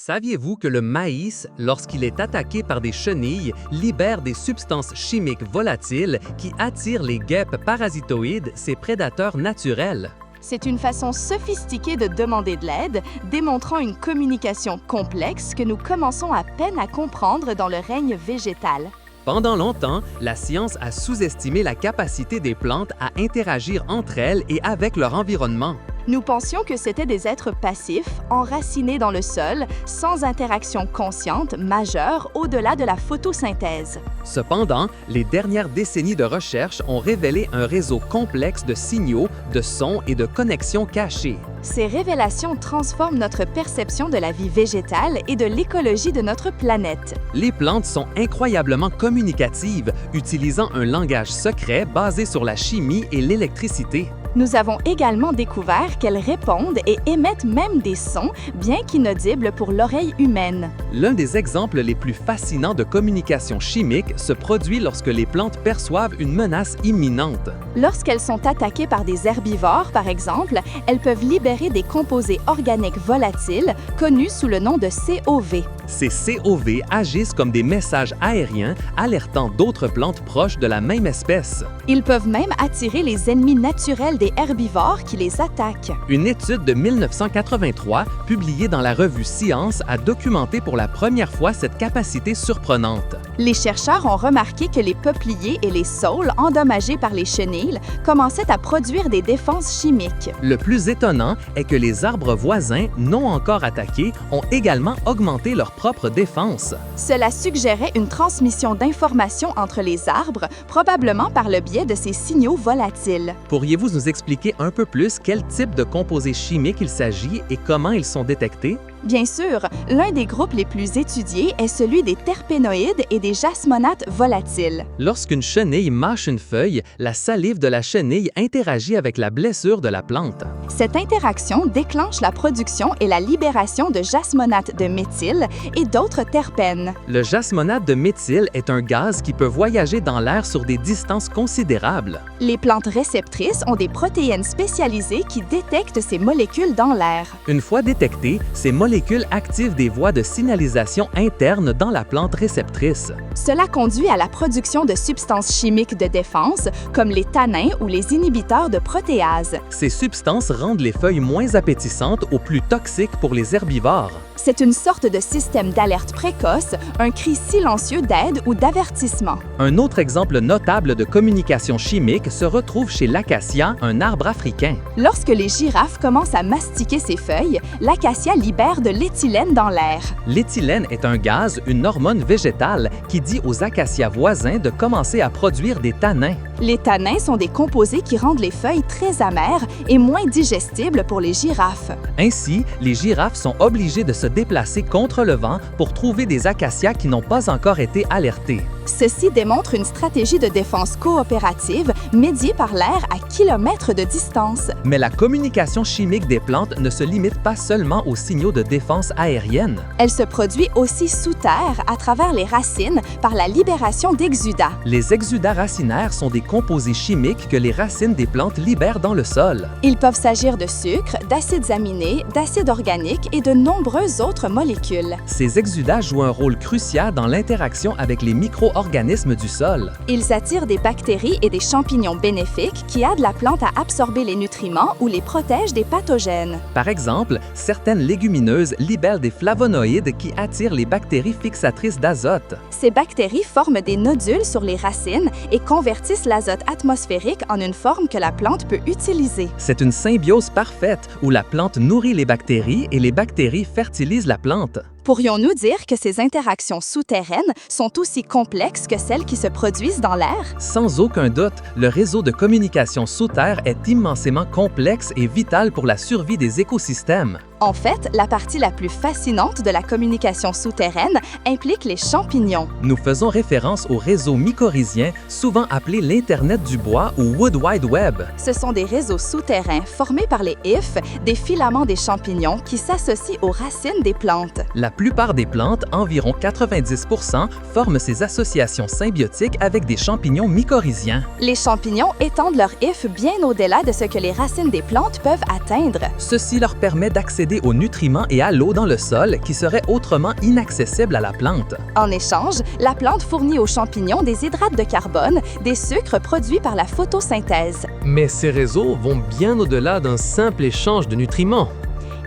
Saviez-vous que le maïs, lorsqu'il est attaqué par des chenilles, libère des substances chimiques volatiles qui attirent les guêpes parasitoïdes, ses prédateurs naturels? C'est une façon sophistiquée de demander de l'aide, démontrant une communication complexe que nous commençons à peine à comprendre dans le règne végétal. Pendant longtemps, la science a sous-estimé la capacité des plantes à interagir entre elles et avec leur environnement. Nous pensions que c'étaient des êtres passifs, enracinés dans le sol, sans interaction consciente majeure au-delà de la photosynthèse. Cependant, les dernières décennies de recherche ont révélé un réseau complexe de signaux, de sons et de connexions cachées. Ces révélations transforment notre perception de la vie végétale et de l'écologie de notre planète. Les plantes sont incroyablement communicatives, utilisant un langage secret basé sur la chimie et l'électricité. Nous avons également découvert qu'elles répondent et émettent même des sons, bien qu'inaudibles pour l'oreille humaine. L'un des exemples les plus fascinants de communication chimique se produit lorsque les plantes perçoivent une menace imminente. Lorsqu'elles sont attaquées par des herbivores, par exemple, elles peuvent libérer des composés organiques volatiles, connus sous le nom de COV. Ces COV agissent comme des messages aériens alertant d'autres plantes proches de la même espèce. Ils peuvent même attirer les ennemis naturels des herbivores qui les attaquent. Une étude de 1983, publiée dans la revue Science, a documenté pour la première fois cette capacité surprenante. Les chercheurs ont remarqué que les peupliers et les saules endommagés par les chenilles commençaient à produire des défenses chimiques. Le plus étonnant est que les arbres voisins, non encore attaqués, ont également augmenté leur propre défense. Cela suggérait une transmission d'informations entre les arbres, probablement par le biais de ces signaux volatiles. Pourriez-vous nous expliquer un peu plus quel type de composés chimiques il s'agit et comment ils sont détectés? Bien sûr, l'un des groupes les plus étudiés est celui des terpénoïdes et des jasmonates volatiles. Lorsqu'une chenille mâche une feuille, la salive de la chenille interagit avec la blessure de la plante. Cette interaction déclenche la production et la libération de jasmonates de méthyle et d'autres terpènes. Le jasmonate de méthyle est un gaz qui peut voyager dans l'air sur des distances considérables. Les plantes réceptrices ont des protéines spécialisées qui détectent ces molécules dans l'air. Une fois détectées, ces molécules activent des voies de signalisation internes dans la plante réceptrice. Cela conduit à la production de substances chimiques de défense, comme les tanins ou les inhibiteurs de protéase. Ces substances rendent les feuilles moins appétissantes ou plus toxiques pour les herbivores. C'est une sorte de système d'alerte précoce, un cri silencieux d'aide ou d'avertissement. Un autre exemple notable de communication chimique se retrouve chez l'acacia, un arbre africain. Lorsque les girafes commencent à mastiquer ses feuilles, l'acacia libère de l'éthylène dans l'air. L'éthylène est un gaz, une hormone végétale, qui dit aux acacias voisins de commencer à produire des tanins. Les tanins sont des composés qui rendent les feuilles très amères et moins digestibles pour les girafes. Ainsi, les girafes sont obligées de se déplacer contre le vent pour trouver des acacias qui n'ont pas encore été alertés. Ceci démontre une stratégie de défense coopérative médiée par l'air à kilomètres de distance. Mais la communication chimique des plantes ne se limite pas seulement aux signaux de défense aérienne. Elle se produit aussi sous terre à travers les racines par la libération d'exudats. Les exudats racinaires sont des composés chimiques que les racines des plantes libèrent dans le sol. Ils peuvent s'agir de sucre, d'acides aminés, d'acides organiques et de nombreuses autres molécules. Ces exudats jouent un rôle crucial dans l'interaction avec les micro-organismes du sol. Ils attirent des bactéries et des champignons bénéfiques qui aident la plante à absorber les nutriments ou les protègent des pathogènes. Par exemple, certaines légumineuses libèrent des flavonoïdes qui attirent les bactéries fixatrices d'azote. Ces bactéries forment des nodules sur les racines et convertissent l'azote atmosphérique en une forme que la plante peut utiliser. C'est une symbiose parfaite où la plante nourrit les bactéries et les bactéries fertilisent la plante. Pourrions-nous dire que ces interactions souterraines sont aussi complexes que celles qui se produisent dans l'air? Sans aucun doute, le réseau de communication sous terre est immensément complexe et vital pour la survie des écosystèmes. En fait, la partie la plus fascinante de la communication souterraine implique les champignons. Nous faisons référence au réseau mycorhizien, souvent appelé l'Internet du bois ou Wood Wide Web. Ce sont des réseaux souterrains formés par les hyphes, des filaments des champignons qui s'associent aux racines des plantes. La plupart des plantes, environ 90%, forment ces associations symbiotiques avec des champignons mycorhiziens. Les champignons étendent leurs hyphes bien au-delà de ce que les racines des plantes peuvent atteindre. Ceci leur permet d'accéder accéder aux nutriments et à l'eau dans le sol qui seraient autrement inaccessibles à la plante. En échange, la plante fournit aux champignons des hydrates de carbone, des sucres produits par la photosynthèse. Mais ces réseaux vont bien au-delà d'un simple échange de nutriments.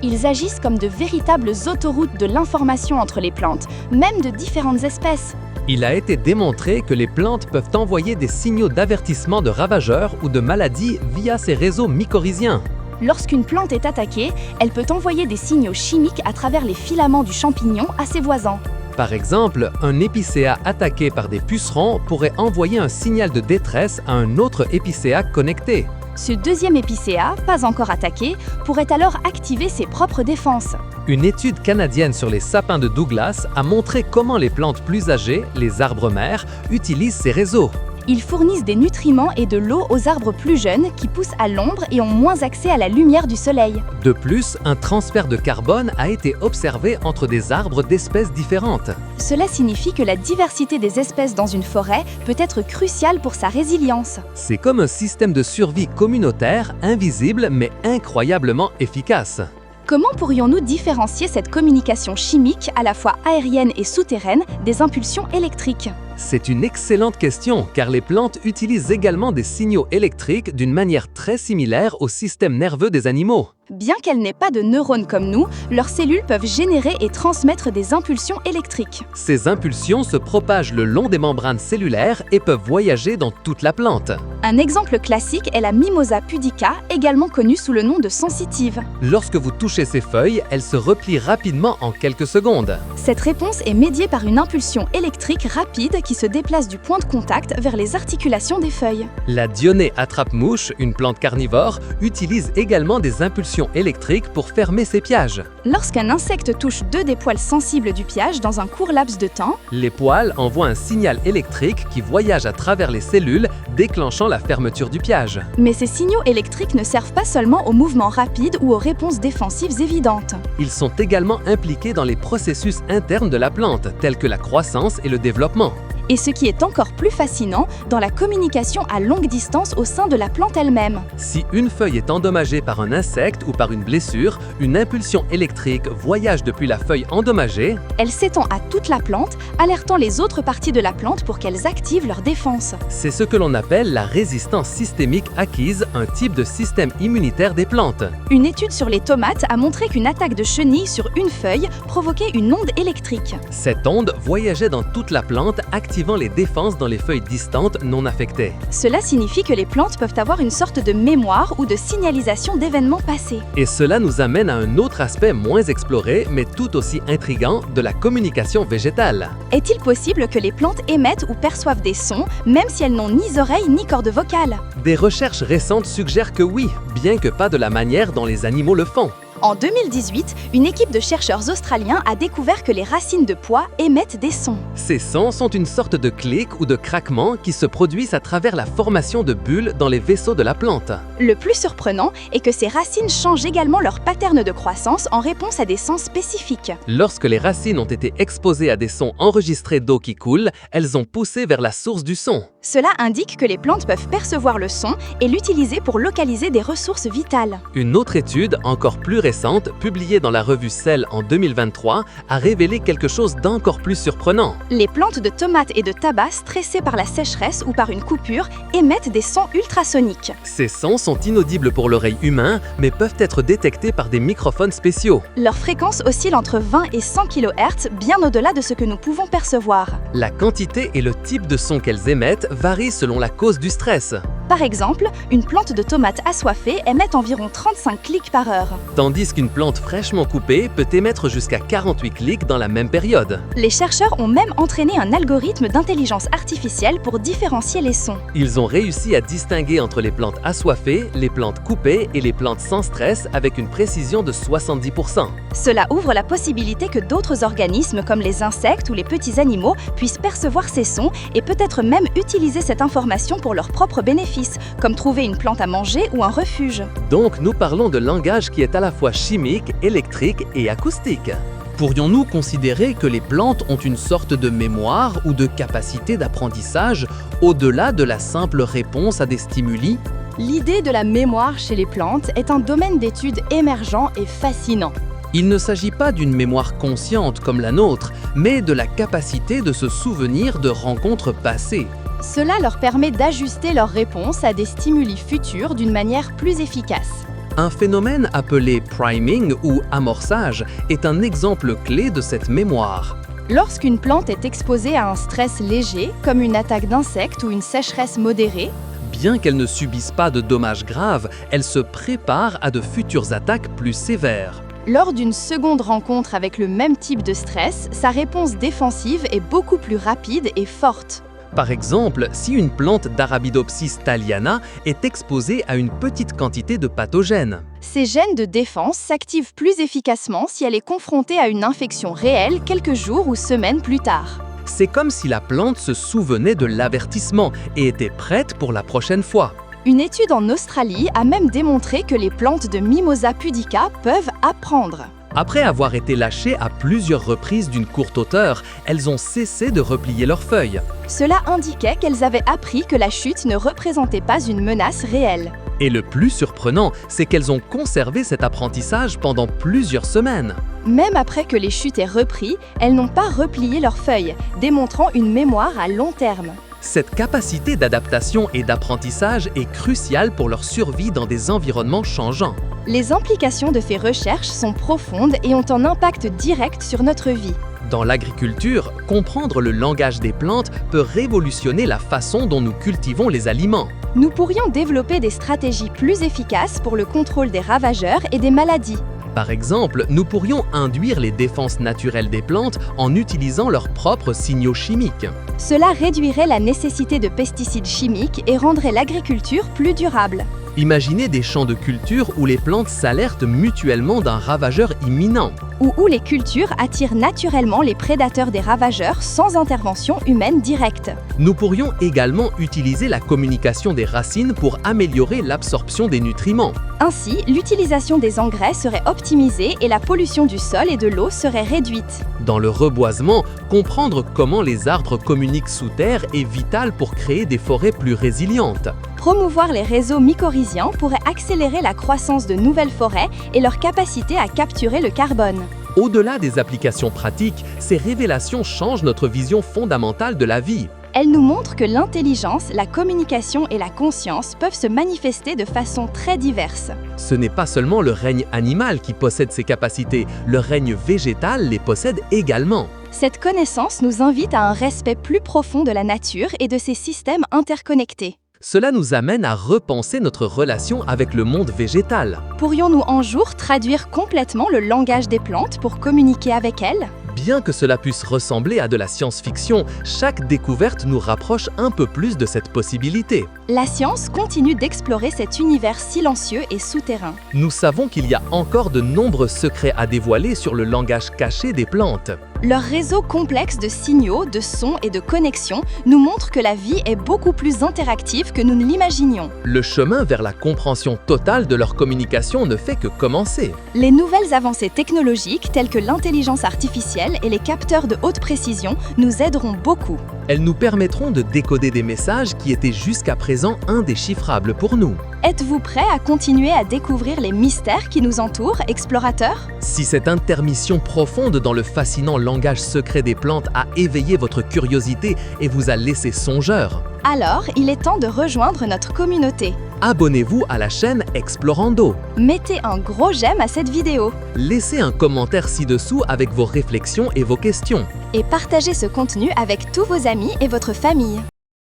Ils agissent comme de véritables autoroutes de l'information entre les plantes, même de différentes espèces. Il a été démontré que les plantes peuvent envoyer des signaux d'avertissement de ravageurs ou de maladies via ces réseaux mycorhiziens. Lorsqu'une plante est attaquée, elle peut envoyer des signaux chimiques à travers les filaments du champignon à ses voisins. Par exemple, un épicéa attaqué par des pucerons pourrait envoyer un signal de détresse à un autre épicéa connecté. Ce deuxième épicéa, pas encore attaqué, pourrait alors activer ses propres défenses. Une étude canadienne sur les sapins de Douglas a montré comment les plantes plus âgées, les arbres mères, utilisent ces réseaux. Ils fournissent des nutriments et de l'eau aux arbres plus jeunes qui poussent à l'ombre et ont moins accès à la lumière du soleil. De plus, un transfert de carbone a été observé entre des arbres d'espèces différentes. Cela signifie que la diversité des espèces dans une forêt peut être cruciale pour sa résilience. C'est comme un système de survie communautaire, invisible mais incroyablement efficace. Comment pourrions-nous différencier cette communication chimique, à la fois aérienne et souterraine, des impulsions électriques ? C'est une excellente question, car les plantes utilisent également des signaux électriques d'une manière très similaire au système nerveux des animaux. Bien qu'elles n'aient pas de neurones comme nous, leurs cellules peuvent générer et transmettre des impulsions électriques. Ces impulsions se propagent le long des membranes cellulaires et peuvent voyager dans toute la plante. Un exemple classique est la Mimosa pudica, également connue sous le nom de sensitive. Lorsque vous touchez ces feuilles, elles se replient rapidement en quelques secondes. Cette réponse est médiée par une impulsion électrique rapide qui se déplace du point de contact vers les articulations des feuilles. La Dionée attrape-mouche, une plante carnivore, utilise également des impulsions électriques pour fermer ses pièges. Lorsqu'un insecte touche deux des poils sensibles du piège dans un court laps de temps, les poils envoient un signal électrique qui voyage à travers les cellules, déclenchant la fermeture du piège. Mais ces signaux électriques ne servent pas seulement aux mouvements rapides ou aux réponses défensives évidentes. Ils sont également impliqués dans les processus internes de la plante, tels que la croissance et le développement. Et ce qui est encore plus fascinant, dans la communication à longue distance au sein de la plante elle-même. Si une feuille est endommagée par un insecte ou par une blessure, une impulsion électrique voyage depuis la feuille endommagée. Elle s'étend à toute la plante, alertant les autres parties de la plante pour qu'elles activent leur défense. C'est ce que l'on appelle la résistance systémique acquise, un type de système immunitaire des plantes. Une étude sur les tomates a montré qu'une attaque de chenille sur une feuille provoquait une onde électrique. Cette onde voyageait dans toute la plante, activant les défenses dans les feuilles distantes non affectées. Cela signifie que les plantes peuvent avoir une sorte de mémoire ou de signalisation d'événements passés. Et cela nous amène à un autre aspect moins exploré, mais tout aussi intriguant, de la communication végétale. Est-il possible que les plantes émettent ou perçoivent des sons, même si elles n'ont ni oreilles ni cordes vocales? Des recherches récentes suggèrent que oui, bien que pas de la manière dont les animaux le font. En 2018, une équipe de chercheurs australiens a découvert que les racines de pois émettent des sons. Ces sons sont une sorte de clic ou de craquement qui se produisent à travers la formation de bulles dans les vaisseaux de la plante. Le plus surprenant est que ces racines changent également leur pattern de croissance en réponse à des sons spécifiques. Lorsque les racines ont été exposées à des sons enregistrés d'eau qui coule, elles ont poussé vers la source du son. Cela indique que les plantes peuvent percevoir le son et l'utiliser pour localiser des ressources vitales. Une autre étude, encore plus récente, publiée dans la revue Cell en 2023, a révélé quelque chose d'encore plus surprenant. Les plantes de tomates et de tabac stressées par la sécheresse ou par une coupure émettent des sons ultrasoniques. Ces sons sont inaudibles pour l'oreille humaine, mais peuvent être détectés par des microphones spéciaux. Leur fréquence oscille entre 20 et 100 kHz, bien au-delà de ce que nous pouvons percevoir. La quantité et le type de son qu'elles émettent varient selon la cause du stress. Par exemple, une plante de tomates assoiffée émet environ 35 clics par heure. Tandis qu'une plante fraîchement coupée peut émettre jusqu'à 48 clics dans la même période. Les chercheurs ont même entraîné un algorithme d'intelligence artificielle pour différencier les sons. Ils ont réussi à distinguer entre les plantes assoiffées, les plantes coupées et les plantes sans stress avec une précision de 70%. Cela ouvre la possibilité que d'autres organismes comme les insectes ou les petits animaux puissent percevoir ces sons et peut-être même utiliser cette information pour leurs propres bénéfices, comme trouver une plante à manger ou un refuge. Donc nous parlons de langage qui est à la fois chimique, électrique et acoustique. Pourrions-nous considérer que les plantes ont une sorte de mémoire ou de capacité d'apprentissage au-delà de la simple réponse à des stimuli? L'idée de la mémoire chez les plantes est un domaine d'étude émergent et fascinant. Il ne s'agit pas d'une mémoire consciente comme la nôtre, mais de la capacité de se souvenir de rencontres passées. Cela leur permet d'ajuster leurs réponses à des stimuli futurs d'une manière plus efficace. Un phénomène appelé priming ou amorçage est un exemple clé de cette mémoire. Lorsqu'une plante est exposée à un stress léger, comme une attaque d'insectes ou une sécheresse modérée, Bien qu'elle ne subisse pas de dommages graves, elle se prépare à de futures attaques plus sévères. lors d'une seconde rencontre avec le même type de stress, sa réponse défensive est beaucoup plus rapide et forte. Par exemple, si une plante d'Arabidopsis thaliana est exposée à une petite quantité de pathogènes. Ces gènes de défense s'activent plus efficacement si elle est confrontée à une infection réelle quelques jours ou semaines plus tard. C'est comme si la plante se souvenait de l'avertissement et était prête pour la prochaine fois. Une étude en Australie a même démontré que les plantes de Mimosa pudica peuvent apprendre. Après avoir été lâchées à plusieurs reprises d'une courte hauteur, elles ont cessé de replier leurs feuilles. Cela indiquait qu'elles avaient appris que la chute ne représentait pas une menace réelle. Et le plus surprenant, c'est qu'elles ont conservé cet apprentissage pendant plusieurs semaines. Même après que les chutes aient repris, elles n'ont pas replié leurs feuilles, démontrant une mémoire à long terme. Cette capacité d'adaptation et d'apprentissage est cruciale pour leur survie dans des environnements changeants. Les implications de ces recherches sont profondes et ont un impact direct sur notre vie. Dans l'agriculture, comprendre le langage des plantes peut révolutionner la façon dont nous cultivons les aliments. Nous pourrions développer des stratégies plus efficaces pour le contrôle des ravageurs et des maladies. Par exemple, nous pourrions induire les défenses naturelles des plantes en utilisant leurs propres signaux chimiques. Cela réduirait la nécessité de pesticides chimiques et rendrait l'agriculture plus durable. Imaginez des champs de culture où les plantes s'alertent mutuellement d'un ravageur imminent. Ou où les cultures attirent naturellement les prédateurs des ravageurs sans intervention humaine directe. Nous pourrions également utiliser la communication des racines pour améliorer l'absorption des nutriments. Ainsi, l'utilisation des engrais serait optimisée et la pollution du sol et de l'eau serait réduite. Dans le reboisement, comprendre comment les arbres communiquent sous terre est vital pour créer des forêts plus résilientes. Promouvoir les réseaux mycorhiziens pourrait accélérer la croissance de nouvelles forêts et leur capacité à capturer le carbone. Au-delà des applications pratiques, ces révélations changent notre vision fondamentale de la vie. Elles nous montrent que l'intelligence, la communication et la conscience peuvent se manifester de façon très diverse. Ce n'est pas seulement le règne animal qui possède ces capacités, le règne végétal les possède également. Cette connaissance nous invite à un respect plus profond de la nature et de ses systèmes interconnectés. Cela nous amène à repenser notre relation avec le monde végétal. Pourrions-nous un jour traduire complètement le langage des plantes pour communiquer avec elles ? Bien que cela puisse ressembler à de la science-fiction, chaque découverte nous rapproche un peu plus de cette possibilité. La science continue d'explorer cet univers silencieux et souterrain. Nous savons qu'il y a encore de nombreux secrets à dévoiler sur le langage caché des plantes. Leur réseau complexe de signaux, de sons et de connexions nous montre que la vie est beaucoup plus interactive que nous ne l'imaginions. Le chemin vers la compréhension totale de leur communication ne fait que commencer. Les nouvelles avancées technologiques telles que l'intelligence artificielle et les capteurs de haute précision nous aideront beaucoup. Elles nous permettront de décoder des messages qui étaient jusqu'à présent indéchiffrables pour nous. Êtes-vous prêt à continuer à découvrir les mystères qui nous entourent, explorateurs ? Si cette intermission profonde dans le fascinant langage secret des plantes a éveillé votre curiosité et vous a laissé songeur, alors il est temps de rejoindre notre communauté. abonnez-vous à la chaîne Explorando. Mettez un gros j'aime à cette vidéo Laissez un commentaire ci-dessous avec vos réflexions et vos questions. et partagez ce contenu avec tous vos amis et votre famille.